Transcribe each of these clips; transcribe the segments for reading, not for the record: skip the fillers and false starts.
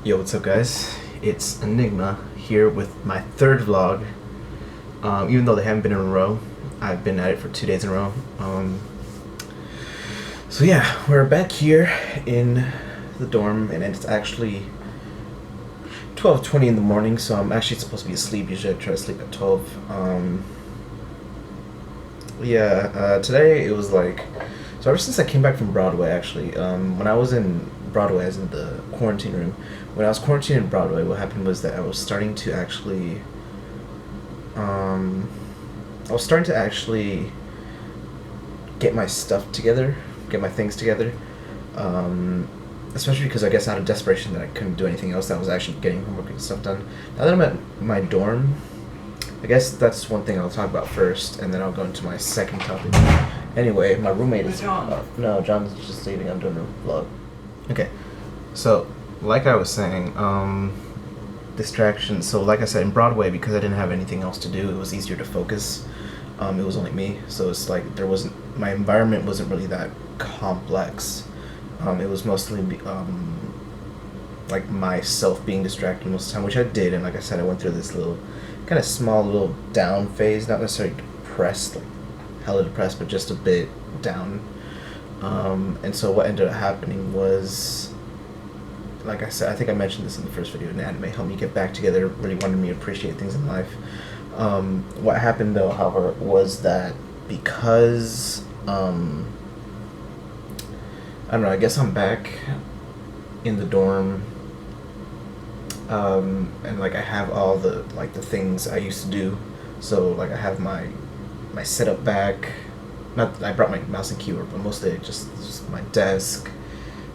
Yo, what's up, guys? It's En1gma here with my third vlog. Even though they haven't been in a row, I've been at it for 2 days in a row. So yeah, we're back here in the dorm, and it's actually 12:20 in the morning. So I'm actually supposed to be asleep. Usually I try to sleep at 12. Today it was like, so ever since I came back from Broadway, actually, when I was in Broadway, as in the quarantine room, when I was quarantined in Broadway, what happened was that I was starting to actually, get my stuff together, get my things together, especially because I guess out of desperation that I couldn't do anything else, that I was actually getting homework and stuff done. Now that I'm at my dorm, I guess that's one thing I'll talk about first, and then I'll go into my second topic. Anyway, my roommate is... no, John's just leaving. I'm doing a vlog. Okay, so, like I was saying, distractions. So, like I said, in Broadway, because I didn't have anything else to do, it was easier to focus. It was only me, so it's like my environment wasn't really that complex. It was mostly, like myself being distracted most of the time, which I did, and like I said, I went through this little, kind of small little down phase, not necessarily depressed, like hella depressed, but just a bit down. And so what ended up happening was, like I said, I think I mentioned this in the first video, an anime helped me get back together, really wanted me to appreciate things in life. What happened though, however, was that because, I don't know, I guess I'm back in the dorm, and like I have all the things I used to do. So like I have my setup back. Not that I brought my mouse and keyboard, but mostly just my desk,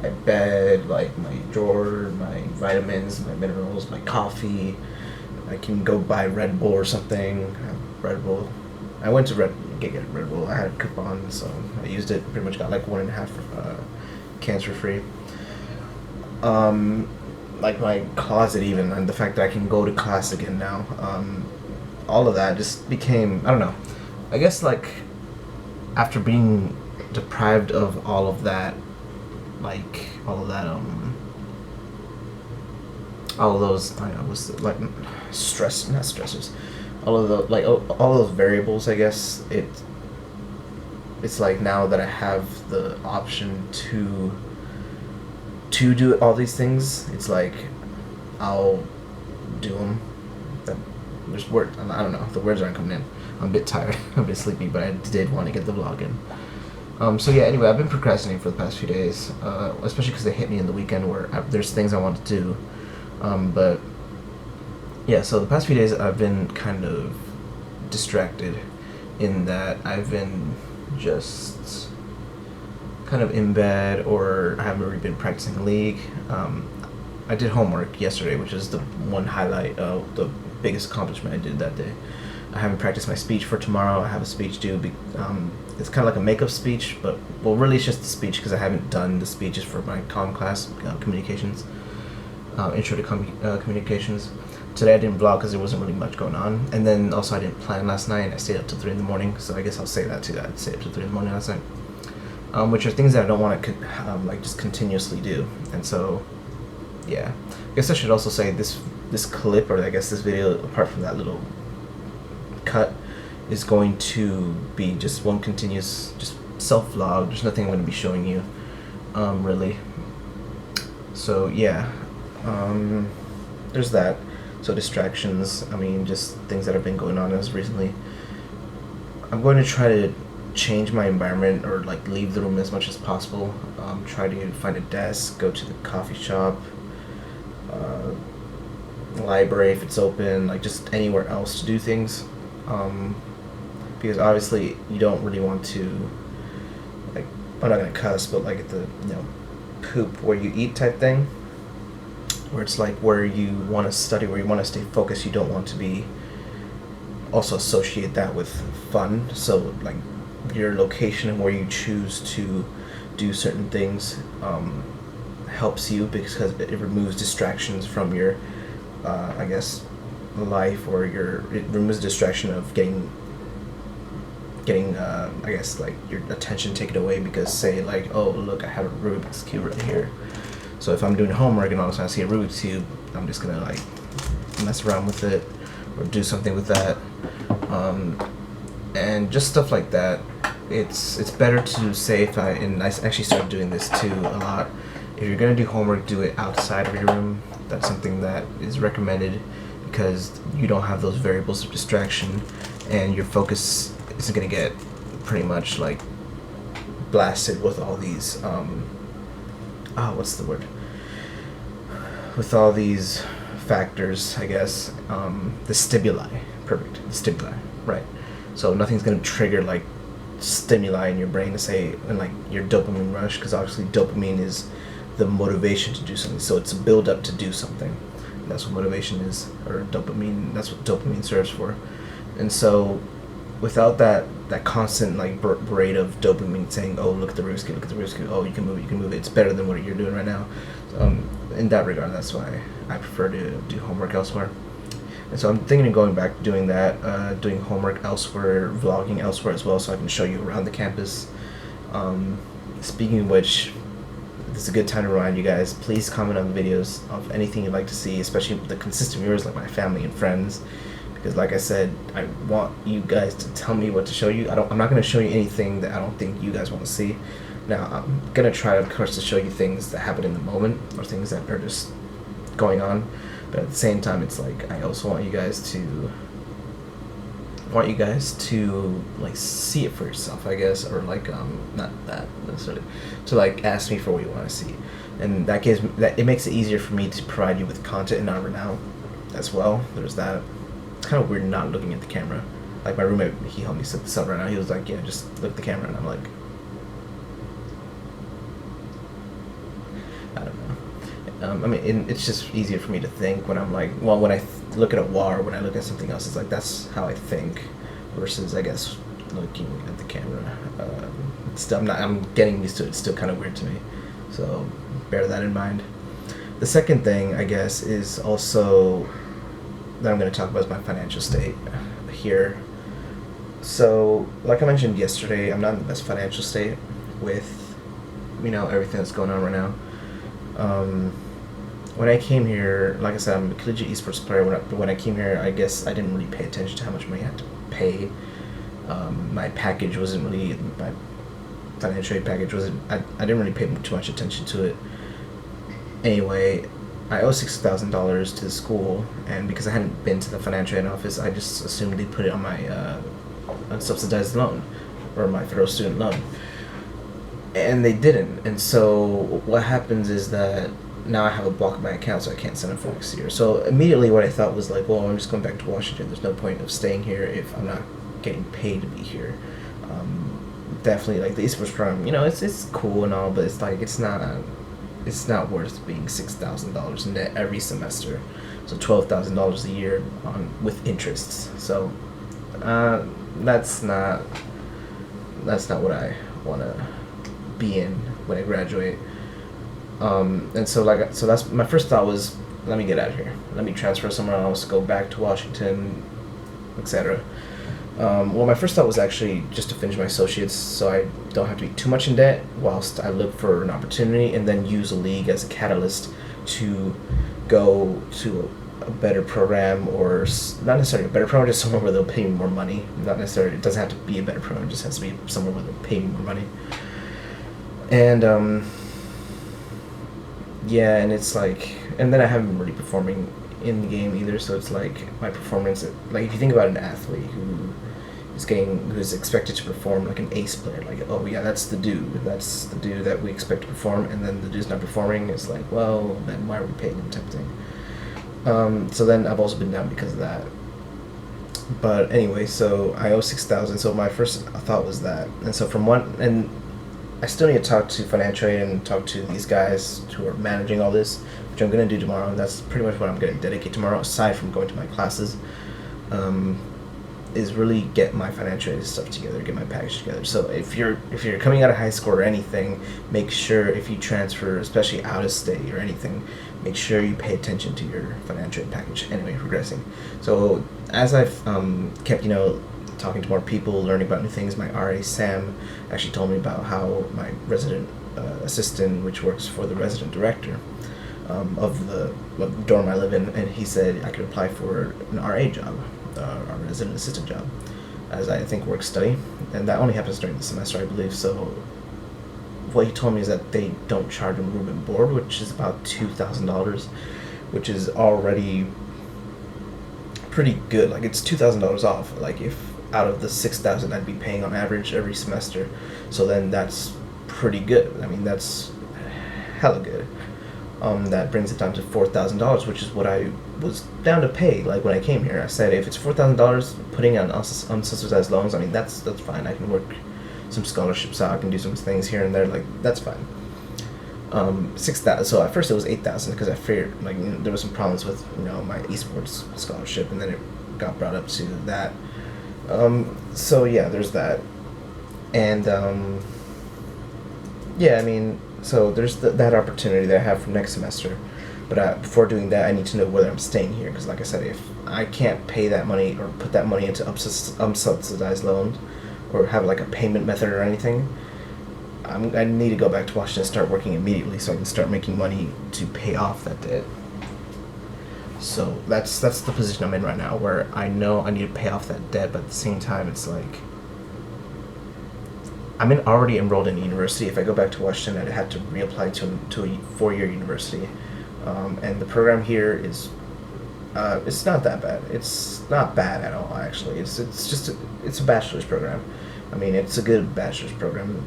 my bed, like my drawer, my vitamins, my minerals, my coffee. I can go buy Red Bull or something. Red Bull. I went to get Red Bull. I had a coupon, so I used it. Pretty much got like 1.5 cans for free. Like my closet even, and the fact that I can go to class again now. All of that just became, I don't know, I guess like after being deprived of all of that, all of those, I don't know, was like not stressors, all of those variables, I guess it's like now that I have the option to do all these things, it's like I'll do them. There's word, I don't know, the words aren't coming in. I'm a bit tired, I'm a bit sleepy, but I did want to get the vlog in. So yeah, anyway, I've been procrastinating for the past few days, especially because they hit me in the weekend where there's things I want to do. But yeah, so the past few days I've been kind of distracted in that I've been just kind of in bed, or I haven't really been practicing League. I did homework yesterday, which is the one highlight of the biggest accomplishment I did that day. I haven't practiced my speech for tomorrow. I have a speech due. It's kind of like a makeup speech, but well, really it's just the speech because I haven't done the speeches for my comm class, communications, intro to communications. Today I didn't vlog because there wasn't really much going on, and then also I didn't plan last night. I stayed up till 3 in the morning, so I guess I'll say that too. I stayed up till 3 in the morning last night, which are things that I don't want to like just continuously do. And so, yeah, I guess I should also say this clip, or I guess this video, apart from that little cut, is going to be just one continuous just self vlog. There's nothing I'm going to be showing you really. So yeah, there's that. So distractions, I mean, just things that have been going on as recently. I'm going to try to change my environment, or like leave the room as much as possible. Try to find a desk, go to the coffee shop, library if it's open, like just anywhere else to do things. Because obviously you don't really want to, like, I'm not gonna cuss, but like at the, poop where you eat type thing, where it's like where you want to study, where you want to stay focused, you don't want to be also associate that with fun. So like your location and where you choose to do certain things helps you, because it removes distractions from your I guess life, or it removes distraction of getting I guess like your attention taken away, because say like, oh look, I have a Rubik's Cube right here, So if I'm doing homework and all of a sudden I see a Rubik's Cube, I'm just gonna like mess around with it or do something with that. And just stuff like that. It's better to say and I actually started doing this too a lot. If you're gonna do homework, do it outside of your room. That's something that is recommended because you don't have those variables of distraction, and your focus isn't gonna get pretty much like blasted with all these what's the word? With all these factors, I guess. The stimuli. Perfect. The stimuli. Right. So nothing's gonna trigger like stimuli in your brain to say, and like your dopamine rush, because obviously dopamine is the motivation to do something. So it's a build up to do something. And that's what motivation is, or dopamine. That's what dopamine serves for. And so without that constant like parade of dopamine saying, oh, look at the risk, oh, you can move it, it's better than what you're doing right now. So, in that regard, that's why I prefer to do homework elsewhere. And so I'm thinking of going back to doing that, doing homework elsewhere, vlogging elsewhere as well, so I can show you around the campus. Speaking of which, this is a good time to remind you guys, please comment on the videos of anything you'd like to see, especially the consistent viewers like my family and friends. Because like I said, I want you guys to tell me what to show you. I'm not going to show you anything that I don't think you guys want to see. Now, I'm going to try, of course, to show you things that happen in the moment, or things that are just going on. But at the same time, it's like, I also want you guys to like see it for yourself, I guess, or like not that necessarily, to like ask me for what you want to see. And that it makes it easier for me to provide you with content in our now as well. There's that. It's kind of weird not looking at the camera. Like my roommate, he helped me set this up right now. He was like, yeah, just look at the camera, and I'm like, I don't know. I mean, it's just easier for me to think when I'm like, well, when I look at a wall or when I look at something else, it's like that's how I think, versus I guess looking at the camera. I'm getting used to it. It's still kind of weird to me, so bear that in mind. The second thing, I guess, is also that I'm going to talk about is my financial state here. So, like I mentioned yesterday, I'm not in the best financial state with, everything that's going on right now. When I came here, like I said, I'm a collegiate Esports player. When I came here, I guess I didn't really pay attention to how much money I had to pay. My package wasn't really, my financial aid package wasn't, I didn't really pay too much attention to it. Anyway, I owe $6,000 to the school, and because I hadn't been to the financial aid office, I just assumed they put it on my unsubsidized loan, or my federal student loan. And they didn't. And so what happens is that now I have a block in my account, so I can't send it for next year. So immediately what I thought was like, well, I'm just going back to Washington. There's no point of staying here if I'm not getting paid to be here. Definitely, like the Esports program, it's cool and all, but it's like it's not worth being $6,000 in debt every semester. So $12,000 a year with interests. So that's not what I want to be in when I graduate. And so that's my first thought was, let me get out of here. Let me transfer somewhere else, go back to Washington, etc. Well, my first thought was actually just to finish my associates so I don't have to be too much in debt whilst I look for an opportunity, and then use a league as a catalyst to go to a better program, or not necessarily a better program, just somewhere where they'll pay me more money. Not necessarily, it doesn't have to be a better program, it just has to be somewhere where they'll pay me more money. And yeah, and it's like, and then I haven't been really performing in the game either, so it's like my performance, like if you think about an athlete who's expected to perform like an ace player, like, oh yeah, that's the dude that we expect to perform, and then the dude's not performing, it's like, well, then why are we paying him type of thing. So then I've also been down because of that. But anyway, so I owe $6,000, so my first thought was that, and so and I still need to talk to financial aid and talk to these guys who are managing all this, which I'm going to do tomorrow, and that's pretty much what I'm going to dedicate tomorrow, aside from going to my classes, is really get my financial aid stuff together, get my package together. So if you're coming out of high school or anything, make sure if you transfer, especially out of state or anything, make sure you pay attention to your financial aid package. Anyway, regressing. So as I've kept, talking to more people, learning about new things, my RA Sam actually told me about how my resident assistant, which works for the resident director of the dorm I live in, and he said I could apply for an RA job, a resident assistant job, as I think work study, and that only happens during the semester, I believe. So what he told me is that they don't charge them room and board, which is about $2,000, which is already pretty good. Like, it's $2,000 off. Like, if out of the $6,000 I'd be paying on average every semester, so then that's pretty good. I mean, that's hella good. That brings it down to $4,000, which is what I was down to pay. Like, when I came here, I said if it's $4,000, putting on unsubsidized loans, I mean, that's fine. I can work some scholarships out. I can do some things here and there. Like, that's fine. 6,000. So at first it was 8,000 because I feared, like, there was some problems with my esports scholarship, and then it got brought up to that. So yeah, there's that, and yeah, I mean, so there's that opportunity that I have for next semester, but before doing that, I need to know whether I'm staying here, because like I said, if I can't pay that money or put that money into unsubsidized loans, or have like a payment method or anything, I need to go back to Washington and start working immediately so I can start making money to pay off that debt. So that's the position I'm in right now, where I know I need to pay off that debt, but at the same time, it's like I'm already enrolled in university. If I go back to Washington, I'd have to reapply to a 4-year university, and the program here is it's not that bad. It's not bad at all, actually. It's just it's a bachelor's program. I mean, it's a good bachelor's program.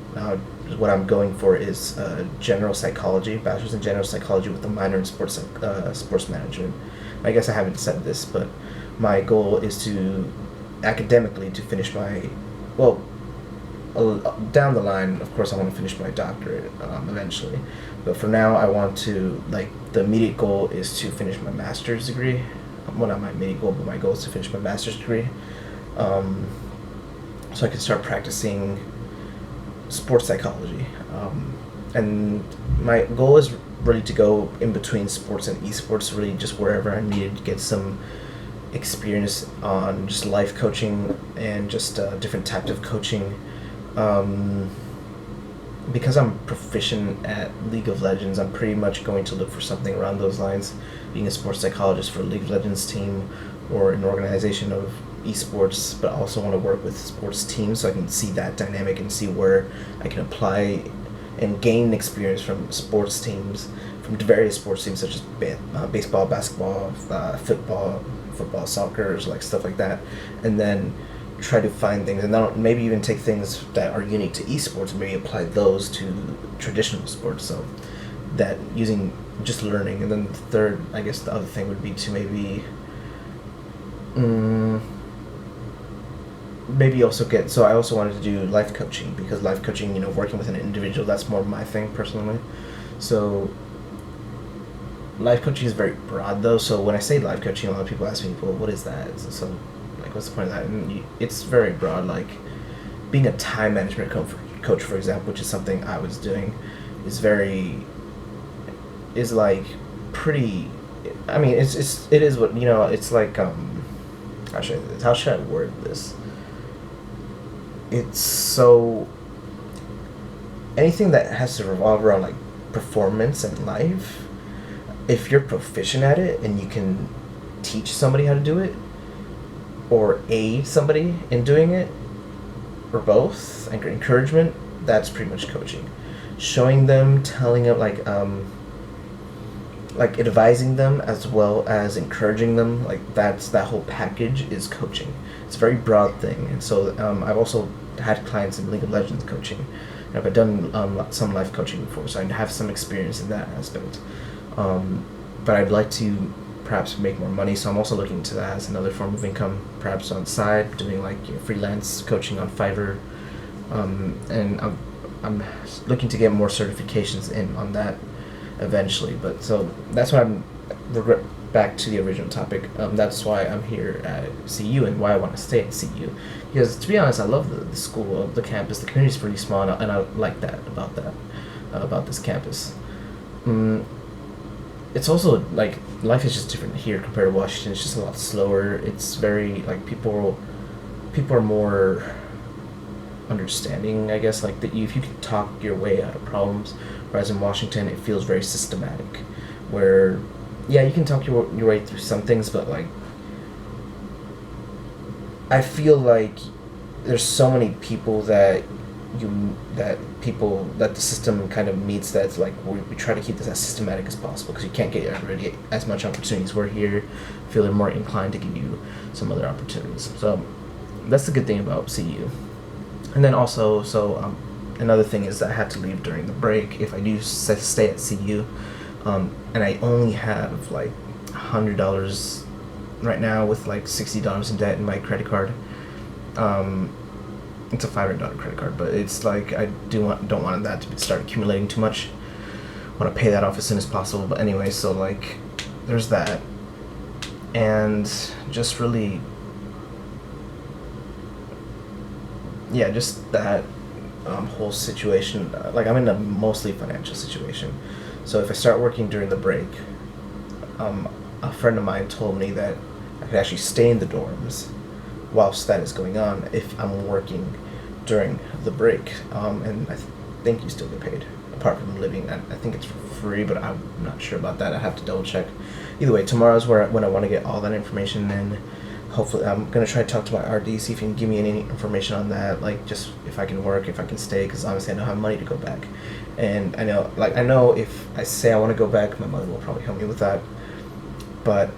What I'm going for is general psychology, bachelor's in general psychology with a minor in sports management. I guess I haven't said this, but my goal is to academically to finish my, well, down the line, of course, I want to finish my doctorate eventually. But for now, I want to, like, the immediate goal is to finish my master's degree. Well, not my immediate goal, but my goal is to finish my master's degree. So I can start practicing sports psychology. And my goal is really to go in between sports and esports, really just wherever I needed to get some experience on just life coaching and just different types of coaching. Because I'm proficient at League of Legends, I'm pretty much going to look for something around those lines, being a sports psychologist for a League of Legends team or an organization of esports, but I also want to work with sports teams so I can see that dynamic and see where I can apply and gain experience from sports teams, from various sports teams such as baseball, basketball, football, soccer, like stuff like that, and then try to find things, and then maybe even take things that are unique to esports and maybe apply those to traditional sports. So that using just learning, and then the third, I guess the other thing would be to maybe also get, so I also wanted to do life coaching, because life coaching, working with an individual, that's more my thing personally. So life coaching is very broad though, so when I say life coaching, a lot of people ask me, well, what is that? So like, what's the point of that? And it's very broad. Like, being a time management coach, for example, which is something I was doing, is like pretty, I mean, it is what, it's like, how should I word this? It's so, anything that has to revolve around like performance and life, if you're proficient at it and you can teach somebody how to do it, or aid somebody in doing it, or both, and encouragement, that's pretty much coaching. Showing them, telling them, like advising them as well as encouraging them, like that whole package is coaching. It's a very broad thing, and so I've also had clients in League of Legends coaching. I've done some life coaching before, so I have some experience in that aspect. But I'd like to perhaps make more money, so I'm also looking into that as another form of income, perhaps on the side, doing like freelance coaching on Fiverr, and I'm looking to get more certifications in on that eventually. But so that's why I'm back to the original topic. That's why I'm here at CU and why I want to stay at CU, because to be honest, I love the school, the campus. The community is pretty small, and I like that about this campus. It's also like life is just different here compared to Washington. It's just a lot slower. It's very like people are more, understanding, I guess, like that if you can talk your way out of problems, whereas in Washington it feels very systematic, where yeah, you can talk your way through some things, but like I feel like there's so many people that the system kind of meets, that's like we try to keep this as systematic as possible because you can't get everybody as much opportunities. We're here feeling more inclined to give you some other opportunities, so that's the good thing about CU. And then also, another thing is that I had to leave during the break if I do stay at CU, and I only have like $100 right now with like $60 in debt in my credit card. It's a $500 credit card, but it's like I don't want that to start accumulating too much. I want to pay that off as soon as possible. But anyway, so like there's that, and just really, yeah, just that whole situation. Like I'm in a mostly financial situation, so if I start working during the break, a friend of mine told me that I could actually stay in the dorms whilst that is going on if I'm working during the break, and I think you still get paid apart from living. I think it's for free, but I'm not sure about that. I have to double check. Either way, tomorrow's when I want to get all that information, and hopefully I'm gonna try to talk to my RD, see if he can give me any information on that, like just if I can work, if I can stay, because honestly I don't have money to go back, and I know if I say I want to go back, my mother will probably help me with that, but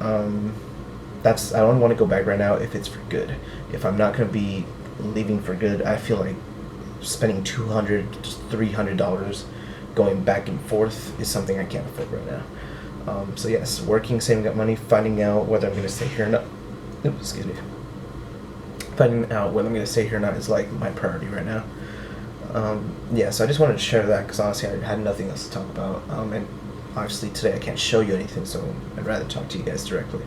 I don't want to go back right now if it's for good. If I'm not going to be leaving for good, I feel like spending $200 to $300 going back and forth is something I can't afford right now. So yes, working, saving up money, finding out whether I'm going to stay here or not. Excuse me. Finding out whether I'm going to stay here or not is like my priority right now. Yeah, so I just wanted to share that because honestly I had nothing else to talk about. And obviously today I can't show you anything, so I'd rather talk to you guys directly.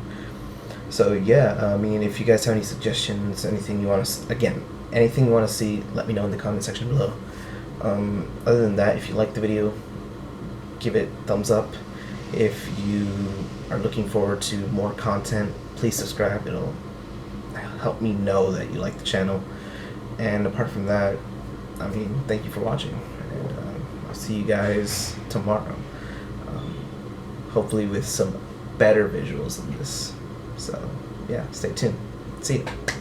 So yeah, I mean, if you guys have any suggestions, anything you want to, anything you want to see, let me know in the comment section below. Other than that, if you like the video, give it thumbs up. If you are looking forward to more content, please subscribe. It'll help me know that you like the channel. And apart from that, I mean, thank you for watching, and I'll see you guys tomorrow. Hopefully with some better visuals than this. So, yeah, stay tuned. See ya.